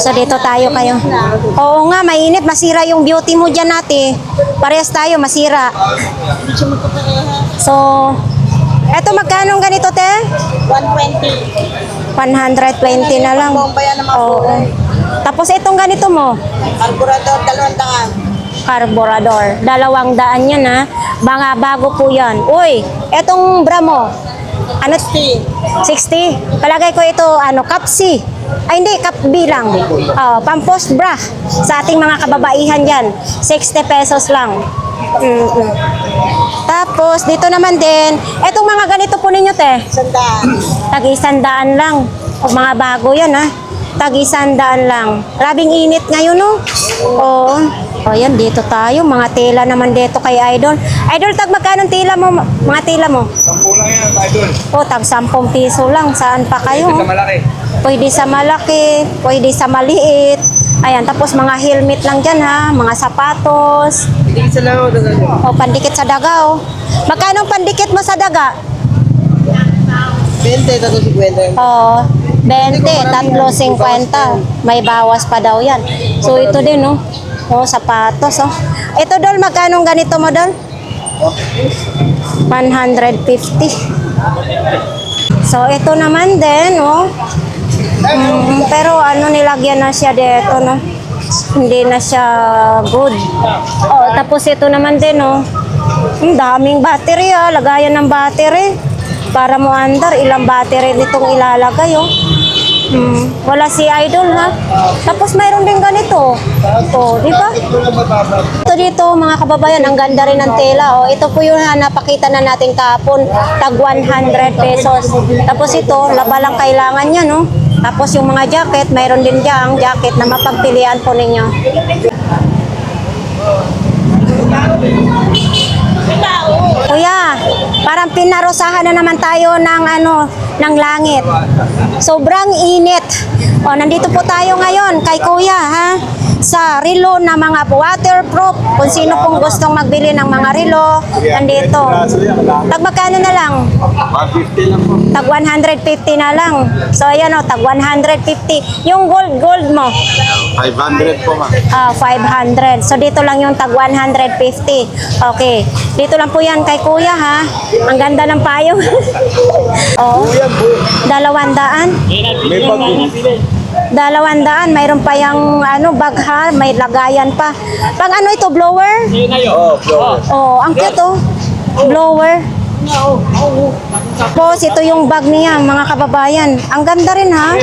So dito tayo kayo. Oo nga, mainit. Masira yung beauty mo dyan ate. Parehas tayo, masira. So, eto magkano ganito te? 120. 120 na lang. Bomba yan naman po. Oo. Tapos itong ganito mo? Carburetor, 200. Carburador. 200 yan ha. Mga bago po yan. Uy, etong bra mo. Ano? 60. Palagay ko ito, cup C. Ay hindi, cup B lang. Pampost bra. Sa ating mga kababaihan dyan. 60 pesos lang. Tapos, dito naman din, etong mga ganito po ninyo, te. Tag-100 lang. O, mga bago yan, ha. Tag-100 lang. Grabing init ngayon, no? Oo. O, yan, dito tayo. Mga tela naman dito kay Idol. Idol, tag magkano tela mo? Mga tela mo? 10 lang yan, Idol. O, tag 10 piso lang. Saan pa kayo? Sa malaki. Pwede sa malaki, pwede sa maliit. Ayan, tapos mga helmet lang dyan, ha. Mga sapatos. Hindi sa laro. O, pandikit sa daga, o. Magkano ang pandikit mo sa daga? 20, 50. Oo, 20, 3.50. May bawas pa daw yan. So, ito din, no? O, sapatos, o. Ito, Dol, magkano ang ganito mo, Dol? 150. So, ito naman din, oh. Pero ano, nilagyan na siya dito, no? Hindi na siya good. Oh, tapos ito naman din, oh. Ang daming battery, ah. Lagayan ng battery. Para mo andar, ilang battery nitong ilalagay, oh. Wala si Idol, ha? Tapos mayroon din ganito. Oh, di ba? Ito dito, mga kababayan, ang ganda rin ng tela. Oh, ito po yung napakita na natin kahapon, tag 100 pesos. Tapos ito, laba lang kailangan niya, no? Tapos yung mga jacket, mayroon din diyang jacket na mapagpilian po ninyo. Kuya, parang pinarusahan na naman tayo ng ng langit. Sobrang init. O, nandito po tayo ngayon kay Kuya, ha? Sa relo na mga waterproof. Kung sino pong gustong magbili ng mga relo, nandito. Tag magkano na lang? 150 lang po. Tag 150 na lang. So, ayan o, tag 150. Yung gold mo? 500 po, ma'am. 500. So, dito lang yung tag 150. Okay. Dito lang po yan kay Kuya, ha? Ang ganda ng payong. Oo. 200. May bag po. 200. Mayroon pa yung bag, ha? May lagayan pa. Pag ano ito, blower? Oh, flower. Oh, ang cute, oh. Blower. Tapos, ito yung bag niya, mga kababayan. Ang ganda rin, ha?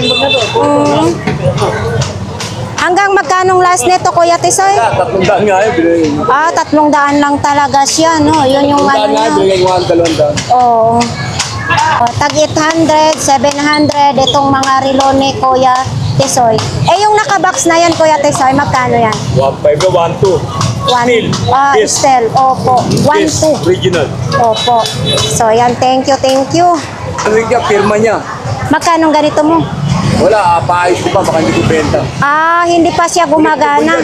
Hanggang magkanong last nito, Kuya Tisoy? 300 nga eh, bilhin. 300 lang talaga siya, no? Yun yung ano niya. Bilhin mo ang 200. Oo. Tag 800, 700, itong mga relo ni Kuya Tisoy. Eh, yung nakabox na yan, Kuya Tisoy, magkano yan? 1.5 to 1.2. Steel. Steel. Opo. 1.2. Original. Opo. So, yan. Thank you, thank you. Ano yung firma niya? Magkano ganito mo? Wala, paayos ko pa, baka hindi ko benta. Hindi pa siya gumagana.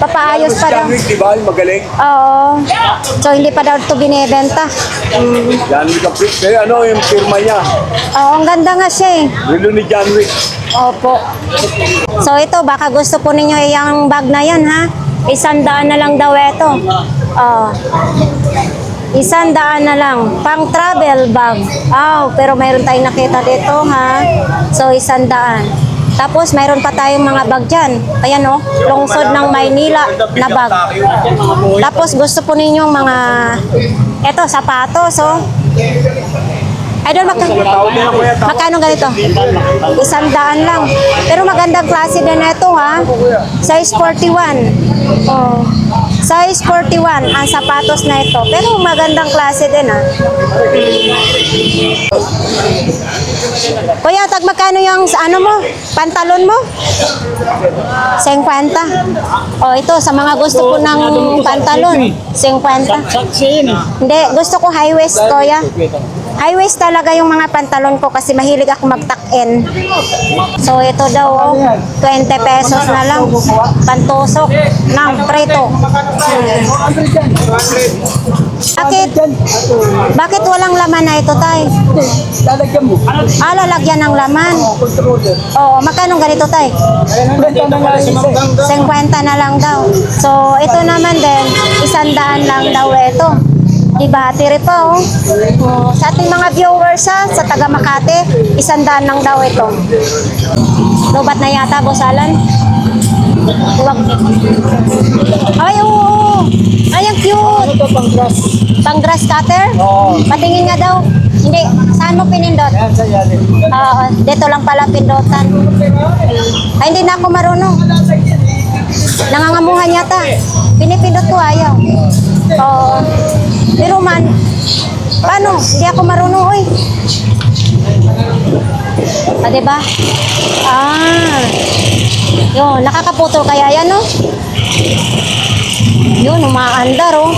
Papaayos pa daw. John Wick, di ba? Yung magaling. Oo. So, hindi pa daw ito binibenta. John Wick, kaya ano yung firma niya? Oo, ang ganda nga siya eh. Relo ni John Wick. Opo. So, ito, baka gusto po ninyo yung bag na yan, ha? 100 na lang daw ito. 100 na lang. Pang travel bag. Pero mayroon tayong nakita dito, ha? So, 100. Tapos, mayroon pa tayong mga bag dyan. Ayan, oh. Lungsod ng Maynila na bag. Tapos, gusto po ninyong mga, eto, sapatos, oh. Idol, magkano ganito? 100 lang. Pero magandang klase din ito, ha? Size 41. Oh. Size 41 ang sapatos na ito. Pero magandang klase din, ha? Kuya, tag magkano yung mo? Pantalon mo? 50. Oh, ito, sa mga gusto ko ng pantalon. 50. Hindi, gusto ko high waist, Kuya. High waist talaga yung mga pantalon ko kasi mahilig ako mag-tuck-in. So, ito daw, 20 pesos na lang. Pantusok ng preto. Bakit? Bakit walang laman na ito, tay? Lalagyan mo. Ah, lalagyan ng laman. Controller. Oo, magkano ganito, tay? Kwenta na nga isa. 50 na lang daw. So, ito naman din, 100 lang daw ito. Di battery pa, oh. Oh, sa ating mga viewers, ha, sa taga Makati, 100 lang daw ito. Lobat na yata, Boss Alan. Huwag. Ay, oo. Ay, ang cute. Ito pang grass. Pang grass cutter? Oo. Patingin nga daw. Hindi, saan mo pinindot? Ayan sa yalit. Oo, dito lang pala pindotan. Ay, hindi na ako marunong. Nangangamuhan yata. Pinipindot ko, ayaw. Oo. Pero man, paano? Hindi ako marunong, oy. Ah, diba? Ah. Yun, nakakaputol kaya yan, no? Yun, umaandar, oh.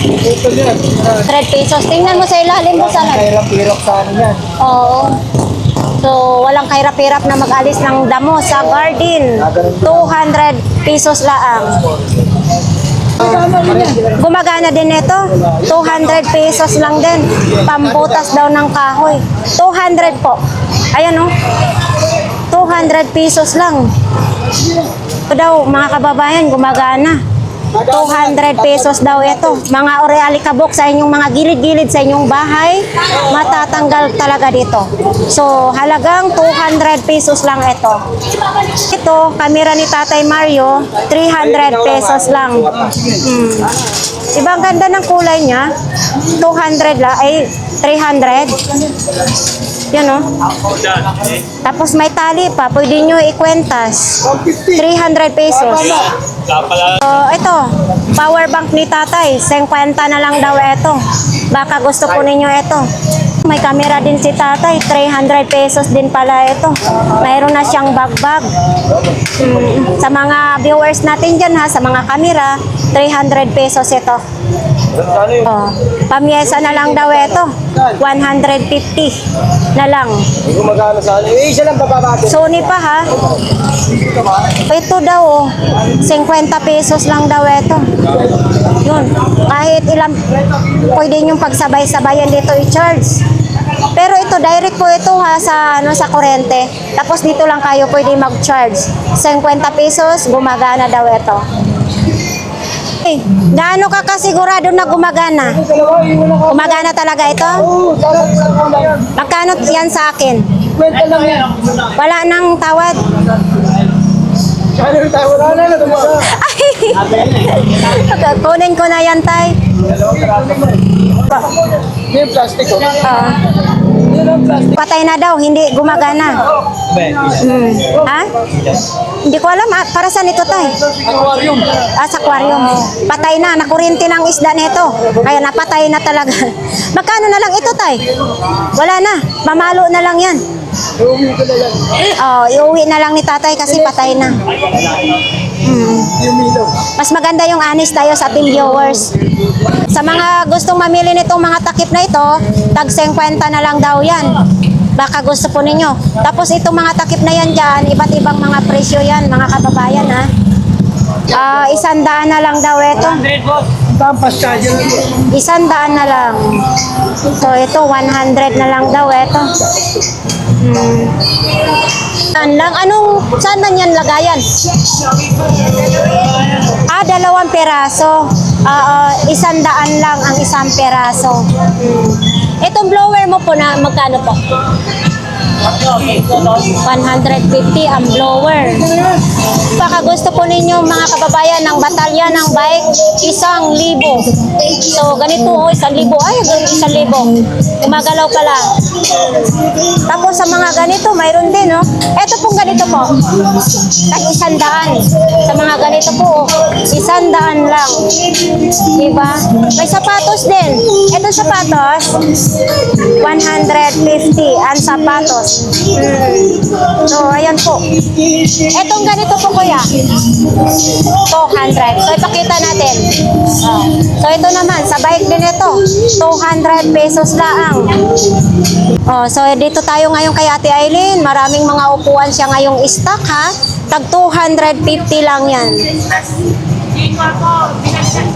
Ito yan. 3 pesos. Tingnan mo sa ilalim mo sa Hirap-hirap sa ano yan. Oo. So, walang kahirap-hirap na mag-alis ng damo sa garden. 200 pesos laang. Gumagana din ito. 200 pesos lang din. Pambutas daw ng kahoy. 200 po. Ayan, oh. 200 pesos lang. Ito daw, mga kababayan, gumagana. 200 pesos daw ito. Mga orealikabok sa inyong mga gilid-gilid sa inyong bahay, matatanggal talaga dito. So, halagang 200 pesos lang ito. Ito, kamera ni Tatay Mario, 300 pesos lang. Diba ang ganda ng kulay niya? 200 lang, ay 300. Yan, oh. Tapos may tali pa, pwede nyo ikwentas. 300 pesos. Ito, power bank ni tatay, 50 na lang daw ito. Baka gusto po ninyo ito. May camera din si tatay, 300 pesos din pala ito. Mayroon na siyang bag-bag. Sa mga viewers natin dyan, ha, sa mga camera, 300 pesos ito. Oh, pamyesa na lang daw ito. 150 na lang. Gumagana sa ano. Isa lang bababa. Sony pa, ha. Ito daw, oh, 50 pesos lang daw ito. Yun, kahit ilang pwede nyung pagsabay-sabayan dito i-charge. Pero ito, direct po ito, ha, sa, ano, sa kurente. Tapos dito lang kayo pwede mag-charge. 50 pesos, gumagana daw ito. Okay. Gaano ka kasigurado na gumagana? Gumagana talaga ito? Magkano yan sa akin? Kwenta lang yan. Wala nang tawad. Ano yung tayo? Wala na tumasa. Ay! Kunin ko na yan, tay. Yung plastic ko. Yung plastic. Patay na daw, hindi gumagana. Ha? Hindi ko alam, para saan ito, tay? Aquarium. Sa aquarium. Patay na, nakurinti ng isda nito. Kaya napatay na talaga. Magkano na lang ito, tay? Wala na, mamalo na lang yan. Iuwi ko na lang. Oh, iuwi na lang ni tatay kasi patay na. Yung milaw. Mas maganda yung honest tayo sa ating viewers. Sa mga gustong mamili nitong mga takip na ito, tag 50 na lang daw yan. Baka gusto po ninyo. Tapos itong mga takip na yan dyan, iba't ibang mga presyo yan, mga kababayan, ha. 100 na lang daw ito. Tampas charger lang. 100 na lang. So ito, 100 na lang daw ito. Saan lang? Saan man yan lagayan? 2 peraso. 100 lang ang 1 peraso. Itong blower mo po na magkano po? 150 ang blower. Baka gusto po ninyo mga kababayan ng batalya ng bike, 1,000. So ganito, 1,000. Ay, 1,000. Gumagalaw pala. Tapos sa mga ganito, mayroon din, no? Ito pong ganito po. Tag 100. Sa mga ganito po, 100 lang. Diba? May sapatos din. Ito sapatos, 150 ang sapatos. So, ayan po. Etong ganito po, kuya. 200. So, ipakita natin. So, ito naman, sa bike din ito. 200 pesos lang. So, dito tayo ngayon kay Ate Aileen. Maraming mga upuan siya ngayong stock, ha? Tag 250 lang yan. Dito ako,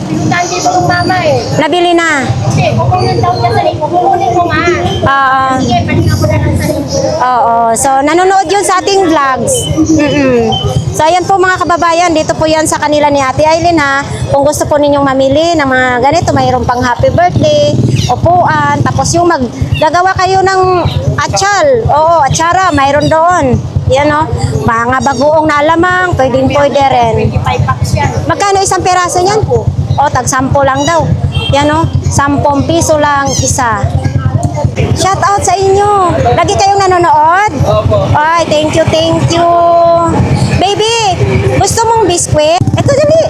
pinuntahan dito ng mama eh. Nabili na. Hindi, kukunin daw niya sa linggo. Kukunin ko nga. Oo. Sige, pahinga ko na lang sa linggo. Oo. So, nanonood yun sa ating vlogs. So, ayan po mga kababayan. Dito po yan sa kanila ni Ate Aileen ha. Kung gusto po ninyong mamili ng mga ganito, mayroon pang happy birthday, upuan, tapos yung gagawa kayo ng atsal. Oo, atsara, mayroon doon. Yan o. Mga bagoong na alamang, pwede rin. 25 packs yan. Magkano isang peraso niyan? O, tag 10 lang daw. Yan o, 10 piso lang isa. Shout out sa inyo. Lagi kayong nanonood? Opo. Ay, thank you, thank you. Baby, gusto mong biskwit? Ito, dali.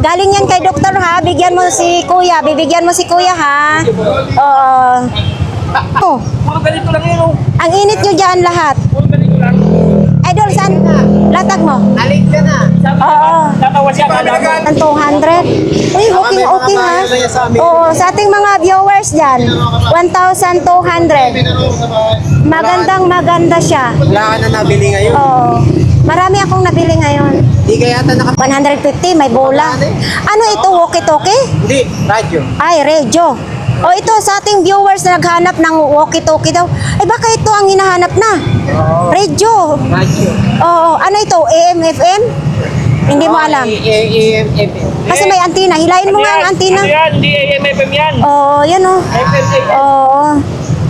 Galing yan kay doktor ha. Bigyan mo si kuya. Bibigyan mo si kuya ha. Oo. Oh, Puro ganito lang yun, oh. ang init nyo dyan lahat. Puro ganito lang. Idol, saan? Latag mo? Alig ka na. Oo. Tatawa siya, kala mo. Ang 200. Uy, okay, okay ha. Oo, sa ating mga viewers dyan, 1,200. Maganda siya. Wala ka na nabili ngayon. Oo. Marami akong nabili ngayon. Hindi ka yata 150, may bola. Ano ito, walkie-talkie? Hindi, radyo. Ay, radio. O ito, sa ating viewers na naghanap ng walkie-talkie daw. Ay, baka ito ang hinahanap na. Radio. Radyo. Oo, ano ito, AM, FM? Hindi mo alam. Kasi may antina. Hilain mo nga ang antina. Ano yan? Hindi AM/FM yan. Oo, yan o. FM. Oo.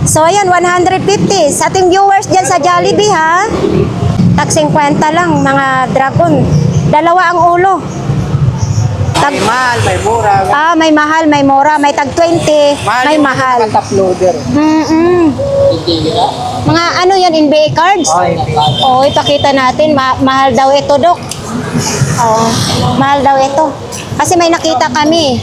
So, ayan, 150. Sa ating viewers dyan sa Jollibee, ha? Tag 50 lang, mga dragon. Dalawa ang ulo. Tag, May mahal, may mura. may mahal, may mura. May tag 20, may mahal. Top loader. Mga ano yan, NBA cards? Oo, ipakita natin. Mahal daw ito, Dok. Oo, mahal daw ito. Kasi may nakita kami.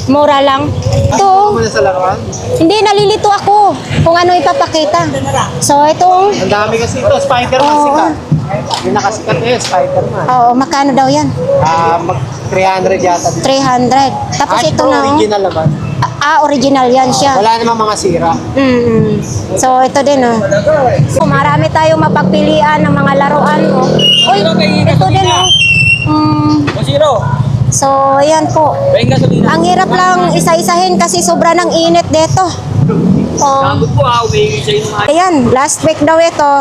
Mura lang. Ito, Muna sa laruan. hindi, nalilito ako kung ano ipapakita. So, itong, Ang dami kasi ito. Spider-Man Oo. sikat. Yung nakasikat eh, Spider-Man. oo, magkano daw yan? Mag 300 yata. 300. Tapos ito na, oh. original naman. Original yan siya. Wala namang mga sira. So, ito din, oh. So, marami tayong mapagpilian ng mga laruan, oh. Uy, ito din, oh. Zero. So, ayan po. Pahing gasolina. Ang hirap lang isa-isahin kasi sobra ng init dito. Oh. Sagot po, umihingi sa inyo mga. Ayan, last week daw ito,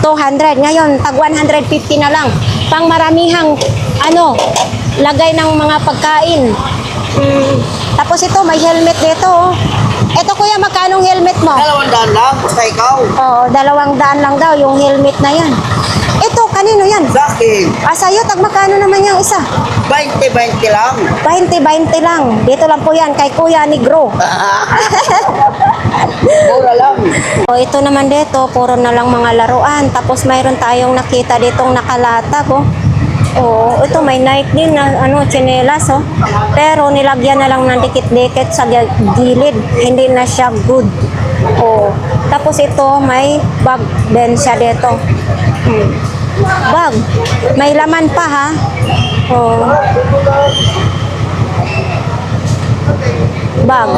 200. Ngayon, tag 150 na lang. Pang maramihang, lagay ng mga pagkain. Tapos ito, may helmet dito. Oh. Ito kuya, magkanong helmet mo? 200 lang, basta ikaw. Oo, 200 lang daw yung helmet na yan. Ito, kanino yan? Sa akin, Sa'yo, tag magkano naman yung isa? 20-20 lang. 20-20 lang. Dito lang po yan, kay Kuya Negro. Mura lang. O, ito naman dito, puro na lang mga laruan. Tapos mayroon tayong nakita ditong nakalatag, oh. Oo, ito may Nike din na tsinelas, oh. Pero nilagyan na lang ng dikit-dikit sa gilid. Hindi na siya good. Oo. Tapos ito may bag din siya dito. Bag. May laman pa ha. Oo. Bag.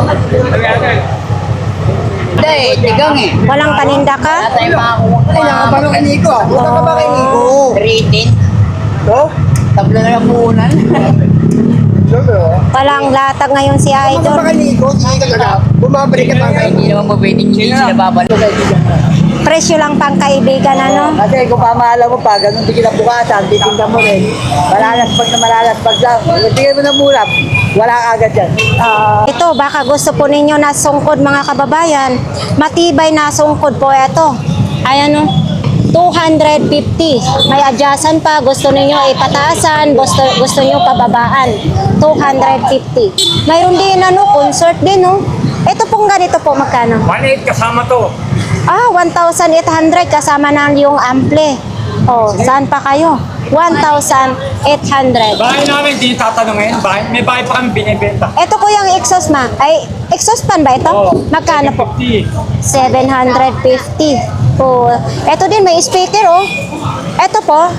Hindi, tigang eh. Walang paninda ka? Ay, nakapalo kay Nico. Punta ka ba kay Nico? Rating. Oh? Tabla na yung puhunan. Walang latag ngayon si Idol. kay Nico? Sige ka lang. Bumabalik ka pa kay Nico. Hindi naman po pwedeng hindi sila babalik. Presyo lang pang kaibigan, ano? Kasi kung pamahala mo pa, ganun di kita bukasan, titinda mo rin. Malalaspag na malalaspag lang. Bigay mo na mura, wala ka agad yan. Ito, baka gusto po ninyo na sungkod mga kababayan. Matibay na sungkod po ito. Ayan o. 250. May adjacent pa. Gusto ninyo ipataasan. Gusto niyo pababaan. 250. Mayroon din concert din Ito pong ganito po magkano? 1.8 kasama to. 1,800 kasama na yung ampli. Saan pa kayo? 1,800. Bahay namin, di tatanungin. May bahay pa kami binibenta. Ito po yung exhaust ma. Ay, exhaust fan ba ito? Oo. Magkano po? 50. 750. Ito din may speaker Ito po,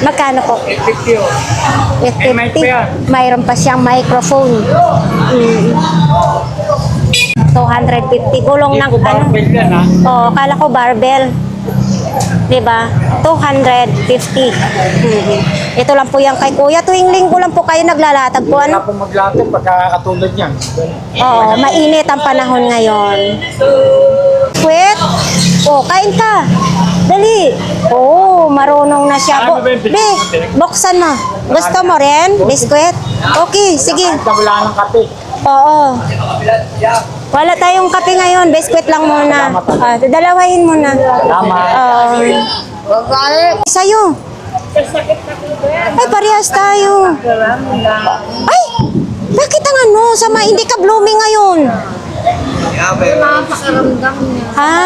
magkano po? 50 oh. May mic pa yan. 850. Mayroon pa siyang microphone. 250 gulong ng Hindi ko barbell yan, ha? kala ko barbell. 'Di ba? 250. Ito lang po yan kay kuya. Tuwing linggo lang po kayo naglalatag po. Wala Ano? pong maglatag pagkakatulad niyan. Oo, mainit ang panahon ngayon. Kwet? Oh, kain ka. Dali. Oh, marunong na siya po. Ano ba yung Be, buksan mo. Gusto mo rin? Biskwit? Okay, sige. Kahit na wala ng kape. Oo. Wala tayong kape ngayon. Biskwit lang muna. Dalawahin muna. Salamat. Sa'yo. Ay, parehas tayo. Ay, bakit ang ano? Sama, hindi ka blooming ngayon. Ha?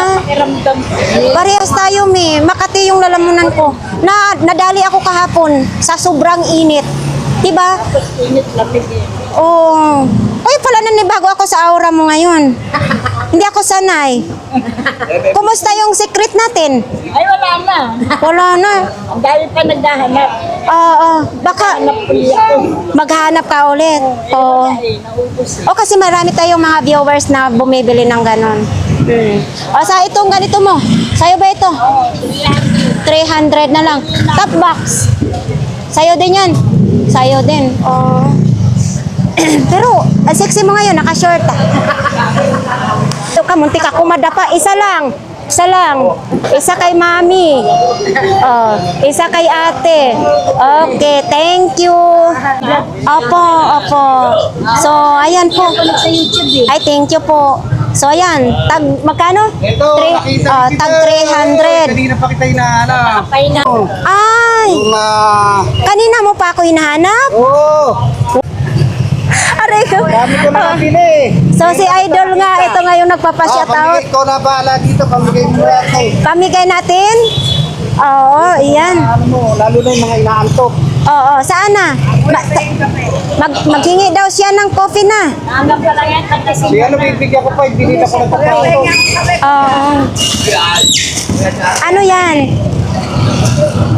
Parehas tayo, mi. Makati yung lalamunan ko. Nadali ako kahapon sa sobrang init. Diba? Oo. Ay, pala nanibago ako sa aura mo ngayon. Hindi ako sanay. Kumusta yung secret natin? Ay, wala na. Wala na. Ang dami pa naghahanap. Oo. Baka maghanap ka ulit. Oo. O kasi marami tayong mga viewers na bumibili ng ganon. O sa itong ganito mo. Sa'yo ba ito? 300 na lang. Top box. Sa'yo din yan. Sa'yo din. Oh. Pero, ang sexy mo ngayon, naka-short. Ito ka, muntik ako madapa. Isa lang. Isa lang. Isa kay mami. Oh, isa kay ate. Okay, thank you. Opo, opo. So, ayan po. Ay, thank you po. So, ayan. Tag, magkano? Ito, nakita Tag 300. Kanina pa kita hinahanap. Ay, kanina mo pa ako hinahanap? Oo. Aray ko. Dami ko na nabili. So, si Idol nga, ito ngayon nagpapashout out. Pamigay ko na bahala dito. Pamigay mo yan. Pamigay natin? Oo, iyan. Ano mo, lalo na yung mga inaantok. Oo, saan na? Maghingi daw siya ng coffee na. Hanggang pa lang yan. Sige, ano, bibigyan ko pa. Ibigay na ko ng pagkato. Oo. Ano yan?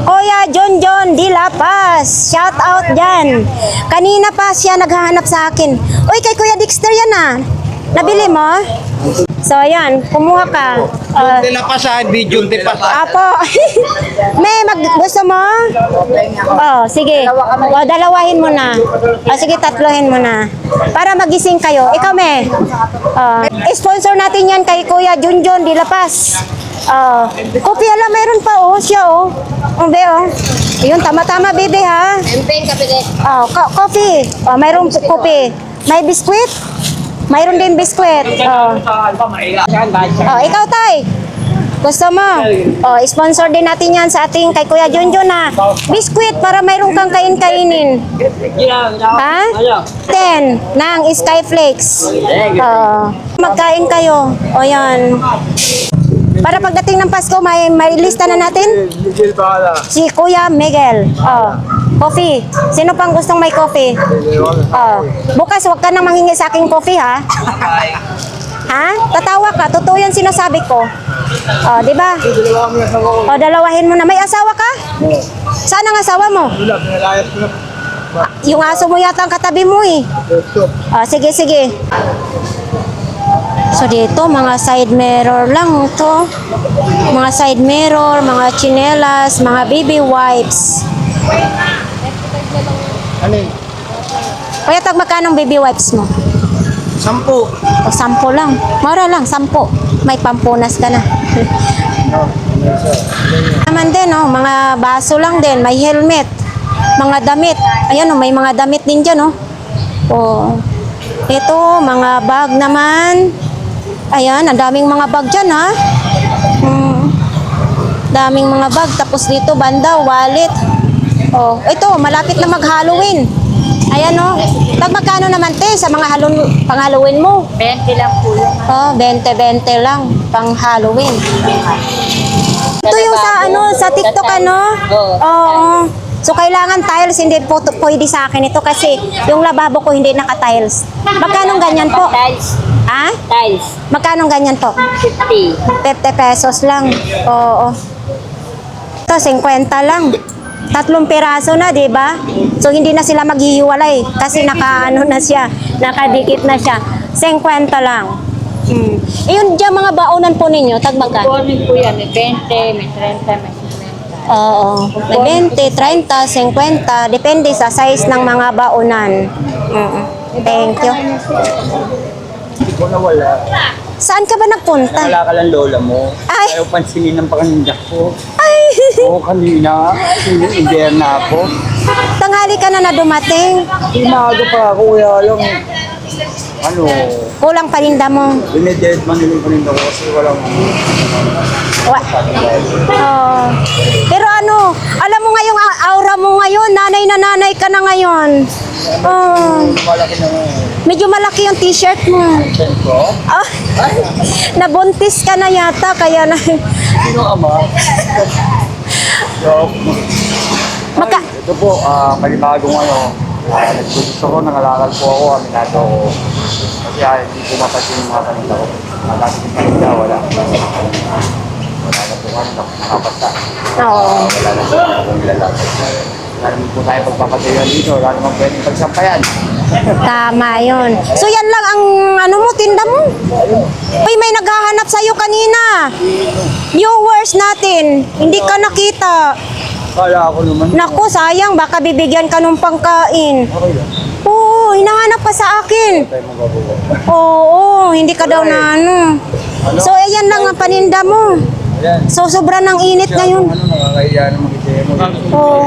Kuya John John Di La Paz. Shout out dyan. Kanina pa siya naghahanap sa akin. Uy, kay Kuya Dexter yan ah. Nabili mo? So, ayan. Kumuha ka. Junte na pa siya. Hindi junte pa. Apo. May gusto mo? Oh, sige. O, dalawahin mo na. O, sige, tatlohin mo na. Para magising kayo. Ikaw, me. Sponsor natin yan kay Kuya Junjun Di La Paz. Kopi, ala, mayroon pa, oh. Siya, oh. Be, oh. Ayun, tama-tama, baby, ha? Oh, coffee. Oh, mayroong kopi. May biskwit? Mayroon din biskwit. Oh. Oh, ikaw, tay. Gusto mo? Oh, sponsor din natin yan sa ating kay Kuya Junjun na biskwit para mayroon kang kain-kainin. Ha? 10 ng Skyflakes. Oh. Magkain kayo. O yan. Para pagdating ng Pasko, may lista na natin. Miguel Bala. Si Kuya Miguel. Oh. Coffee. Sino pang gustong may coffee? Oh. Bukas, huwag ka nang manghingi sa aking coffee, ha? Ha? Tatawa ka. Totoo yan sinasabi ko. Oh, di ba? Oh, dalawahin mo na. May asawa ka? Saan ang asawa mo? Wala, pinalayas ko na. Yung aso mo yata ang katabi mo, eh. Oh, sige, sige. So dito, mga side mirror lang to. Mga side mirror, mga chinelas, mga baby wipes. Ano yun? Kaya tag magkano ang baby wipes mo? 10. O 10 lang. Mura lang, 10. May pampunas ka na. Naman din, oh, mga baso lang din, may helmet, mga damit. Ayan, oh, may mga damit din dyan, oh. Oh. Ito, mga bag naman. Ayan, ang daming mga bag dyan, ha? Daming mga bag. Tapos dito, banda, wallet. Oh, ito, malapit na mag-Halloween. Ayan, oh. Tag magkano naman, te, sa mga pang-Halloween mo? 20 lang po yun. Oh, 20-20 lang, pang-Halloween. Ito yung sa, ano, sa TikTok, ano? Oo. So, kailangan tiles, hindi po pwede sa akin ito kasi yung lababo ko hindi naka-tiles. Magkano ganyan po? Tiles. Ha? Tiles. Magkano ganyan po? 50. 50 pesos lang. Oo. Ito, 50 lang. 3 piraso na, di ba? So, hindi na sila maghihiwalay kasi naka-ano na siya, nakadikit na siya. 50 lang. Yun dyan mga baonan po ninyo, tag magkano? Kunin po yan. May 20, may 30, may 50. Oo. May 20, 30, 50. Depende sa size ng mga baonan. Thank you. Hindi ko na wala. Saan ka ba nagpunta? Wala ka lang lola mo. Ay. Ayaw pansinin ng pakandak ko. Ay! Oo, kanina. Hindi na ako. Tanghali ka na dumating. Umaga pa ako, kaya lang. Ano, Kulang paninda mo. binidet man yung paninda ko kasi walang Oh. Pero ano, alam mo ngayong aura mo ngayon, nanay na nanay ka na ngayon. Oh. malaki na nga. Medyo malaki yung t-shirt mo. Sentro? Ah, nabuntis ka na yata, kaya na... Sino ama? So, Maka... ito po, panibagong ano, nagsususo ko, nangalakal po ako, aminado ko. Kasi hindi ko mapasin yung mga paninda ko. Dati yung paninda, wala. Wala na po ano, nakapasta. Oo. Wala na po akong ilalapit. Wala naman po tayo pagpapatayan dito, wala naman pwedeng pagsampayan. Tama yun. So yan lang ang ano mo, tinda mo. Uy, may naghahanap sa'yo kanina. Viewers natin. Hindi ka nakita. Kala ko naman. Naku, sayang. Baka bibigyan ka ng pangkain. Okay lang. Oo, hinahanap ka sa akin. Tayo magabuwa. Oo, hindi ka daw na ano. So, ayan lang ang paninda mo. Ayan. So, sobra ng init ngayon. Ano, nakakahiya na mag-isaya mo. Oo.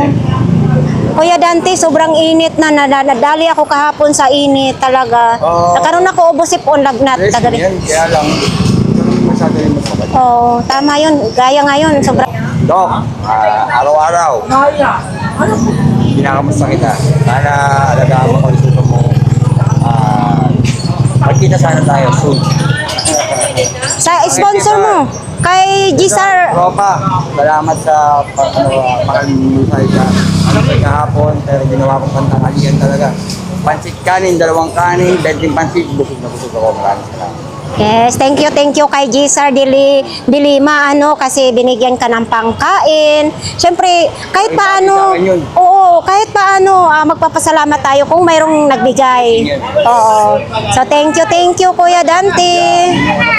Kuya Dante, sobrang init na. Nadali ako kahapon sa init talaga. Nakaroon ako ubosip-on lagnat. Yes, Tagali. yan. Kaya lang, ito naman masyado yung magpapag. Oo, tama yun. Gaya ngayon, sobrang... Dok, araw-araw. Kinakamusta kita. Sana alagaan mo kung gusto mo. Magkita sana tayo soon. Sa sponsor mo, kay Gisar. Tropa, salamat sa pag-anusay ka. Ano kahapon, pero ginawa kong pantangalian talaga. Pansit kanin, 2 kanin, 20 pansit, busog na busog ako. Maraming salamat. Yes, thank you kay Gisar Dilima, ano, kasi binigyan ka ng pangkain. Siyempre, kahit paano, sa akin yun. oo, kahit paano, magpapasalamat tayo kung mayroong nagbigay. Oo. So, thank you, Kuya Dante.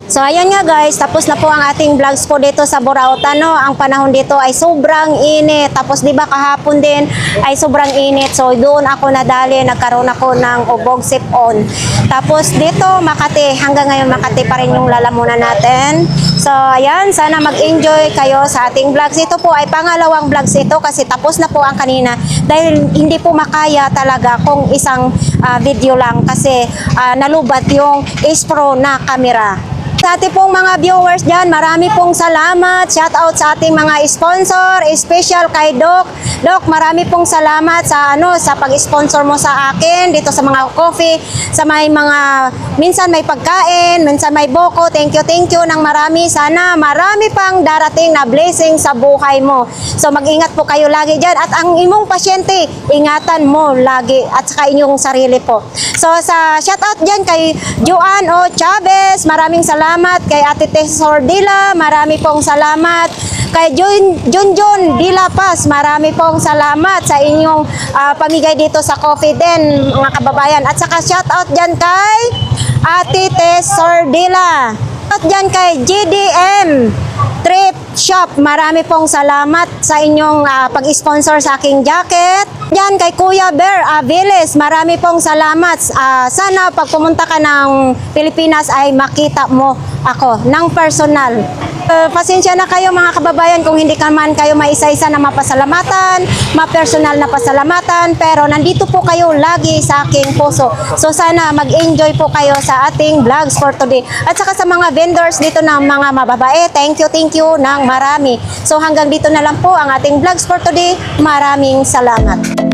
So, ayan nga guys, tapos na po ang ating vlogs po dito sa Burautan, no? Ang panahon dito ay sobrang init. Tapos, di ba, kahapon din ay sobrang init. So, doon ako nadali, nagkaroon ako ng ubog sip-on. Tapos, dito, Makati, hanggang ngayon, Makati pa rin yung lalamunan natin. So, ayan, sana mag-enjoy kayo sa ating vlogs. Ito po ay pangalawang vlogs ito kasi tapos na po ang kanina dahil hindi po makaya talaga kung isang video lang kasi nalubat yung Ace Pro na camera. Sa ating pong mga viewers dyan, marami pong salamat. Shout out sa ating mga sponsor, special kay Doc. Doc, marami pong salamat sa sa pag-sponsor mo sa akin dito sa mga coffee, sa may mga minsan may pagkain, minsan may boko. Thank you ng marami. Sana marami pang darating na blessing sa buhay mo. So mag-ingat po kayo lagi dyan at ang imong pasyente, ingatan mo lagi at saka inyong sarili po. So sa shout out dyan kay Joan O. Chavez, maraming salamat. Kay Ate Tess Sordila, marami pong salamat. Kay John Dila Paz, marami pong salamat sa inyong pamigay dito sa coffee din, mga kababayan. At saka shout out dyan kay Ate Tess Sordila. At dyan kay GDM Trip Shop, marami pong salamat sa inyong pag-sponsor sa aking jacket. Diyan kay Kuya Bear Aviles, marami pong salamat. Sana pag pumunta ka ng Pilipinas ay makita mo ako ng personal. Pasensya na kayo mga kababayan kung hindi ka man kayo maisa-isa na mapasalamatan, ma-personal na pasalamatan, pero nandito po kayo lagi sa aking puso. So sana mag-enjoy po kayo sa ating vlogs for today. At saka sa mga vendors dito ng mga mababae, thank you ng marami. So hanggang dito na lang po ang ating vlogs for today. Maraming salamat.